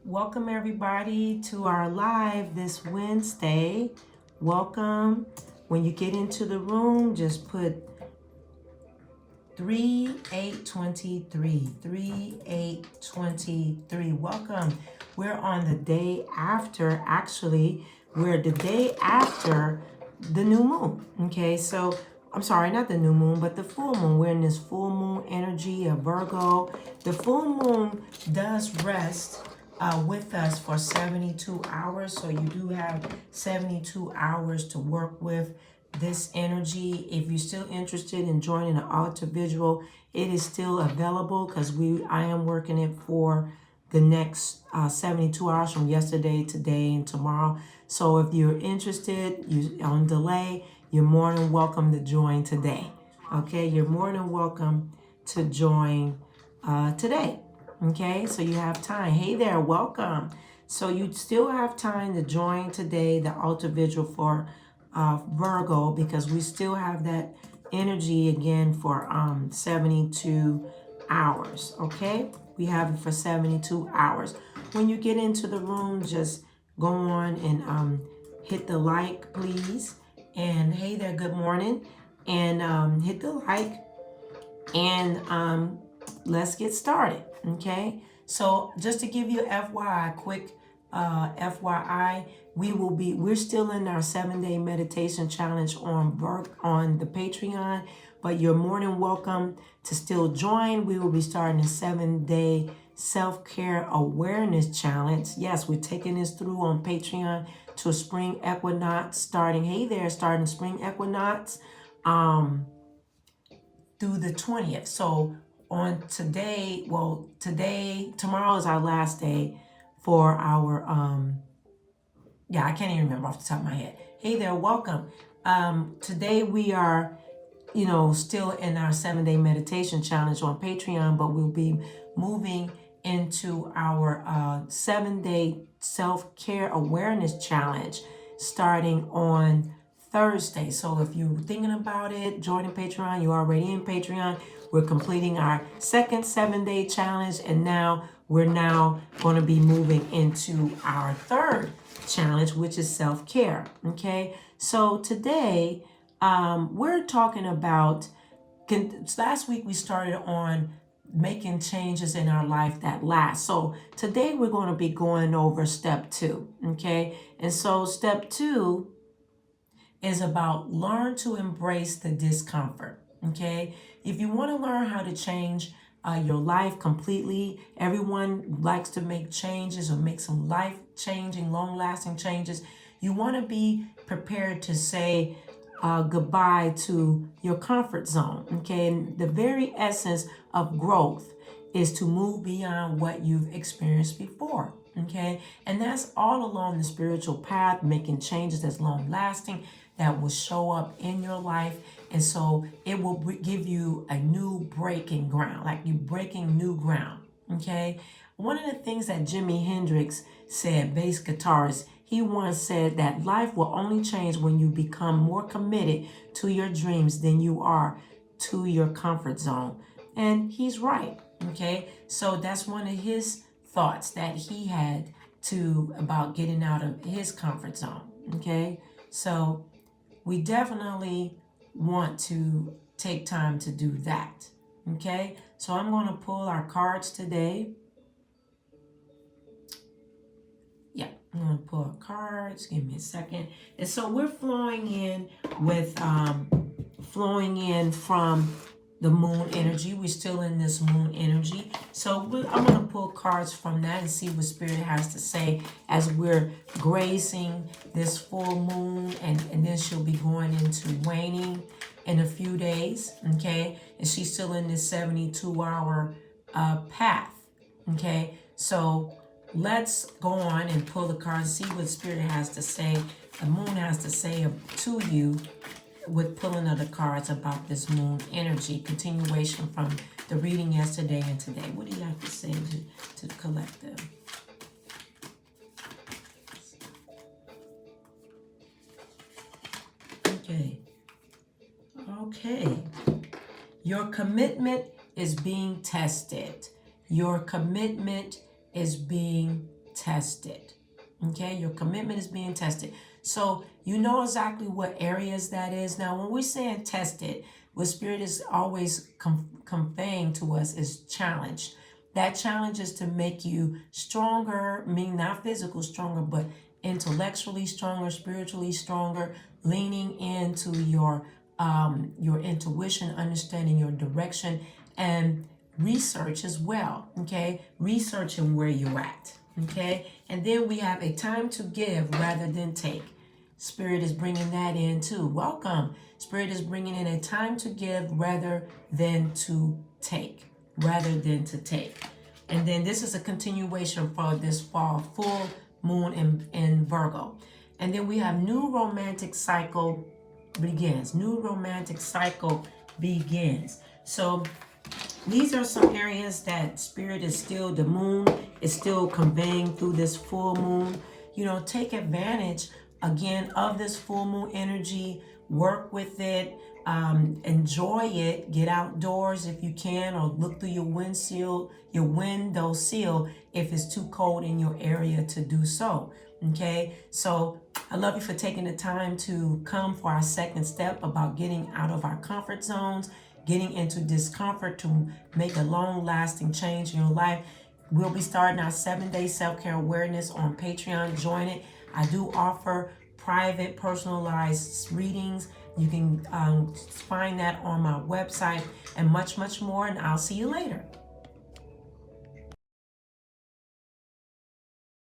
Welcome everybody to our live this Wednesday. Welcome. When you get into the room, just put 3823. 3823. Welcome. We're on the day after, actually, we're the day after the new moon. Okay, so I'm sorry, not the new moon, but the full moon. We're in this full moon energy of Virgo. The full moon does rest with us for 72 hours. So you do have 72 hours to work with this energy. If you're still interested in joining the altar visual, it is still available because I am working it for the next 72 hours from yesterday, today, and tomorrow. So if you're interested, you on delay, you're more than welcome to join today. Okay, you're more than welcome to join today. Okay, so you have time. Hey there, welcome. So you still have time to join today, the altar vigil for Virgo, because we still have that energy again for 72 hours. Okay, we have it for 72 hours. When you get into the room, just go on and hit the like, please. And hey there, good morning. And hit the like and let's get started. Okay, so just to give you FYI, quick FYI, we're still in our 7-day meditation challenge on the Patreon, but you're more than welcome to still join. We will be starting a 7-day self-care awareness challenge. Yes, we're taking this through on Patreon to a spring equinox starting spring equinox through the 20th. So on tomorrow is our last day for our I can't even remember off the top of my head. Hey there, welcome. Today we are still in our 7-day meditation challenge on Patreon, but we'll be moving into our 7-day self-care awareness challenge starting on Thursday. So if you're thinking about it, joining Patreon, you're already in Patreon. We're completing our second 7-day challenge, and we're going to be moving into our third challenge, which is self-care. Okay, so today we're talking about, last week we started on making changes in our life that last. So today we're going to be going over step 2. Okay, and so step 2 is about learn to embrace the discomfort. Okay, if you want to learn how to change your life completely, everyone likes to make changes or make some life-changing, long-lasting changes. You want to be prepared to say goodbye to your comfort zone. Okay, and the very essence of growth is to move beyond what you've experienced before. Okay, and that's all along the spiritual path, making changes that's long lasting, that will show up in your life. And so it will give you a new breaking ground, like you're breaking new ground. Okay, one of the things that Jimi Hendrix said, bass guitarist, he once said that life will only change when you become more committed to your dreams than you are to your comfort zone. And he's right. Okay, so that's one of his thoughts that he had about getting out of his comfort zone. Okay, so we definitely want to take time to do that. Okay, so I'm going to pull our cards today. Yeah, I'm going to pull our cards. Give me a second. And so we're flowing in from the moon energy. We're still in this moon energy. So I'm going to pull cards from that and see what Spirit has to say as we're gracing this full moon. And then she'll be going into waning in a few days. Okay. And she's still in this 72-hour path. Okay. So let's go on and pull the cards, see what Spirit has to say. The moon has to say to you with pulling of the cards about this moon energy, continuation from the reading yesterday and today. What do you have to say to the collective? Okay. Your commitment is being tested. Your commitment is being tested. Okay, your commitment is being tested. So you know exactly what areas that is. Now, when we're saying tested, what Spirit is always conveying to us is challenge. That challenge is to make you stronger, meaning not physical stronger, but intellectually stronger, spiritually stronger, leaning into your intuition, understanding your direction, and research as well. Okay, researching where you're at. Okay, and then we have a time to give rather than take. Spirit is bringing that in too. Welcome. Spirit is bringing in a time to give rather than to take. Rather than to take. And then this is a continuation for this fall, full moon in Virgo. And then we have new romantic cycle begins. New romantic cycle begins. So these are some areas that Spirit is still, the moon is still conveying through this full moon. You know, take advantage again of this full moon energy, work with it, enjoy it, get outdoors if you can, or look through your window sill if it's too cold in your area to do so. Okay, so I love you for taking the time to come for our second step about getting out of our comfort zones, getting into discomfort to make a long-lasting change in your life. We'll be starting our 7-day self-care awareness on Patreon. Join it. I do offer private, personalized readings. You can find that on my website and much, much more. And I'll see you later.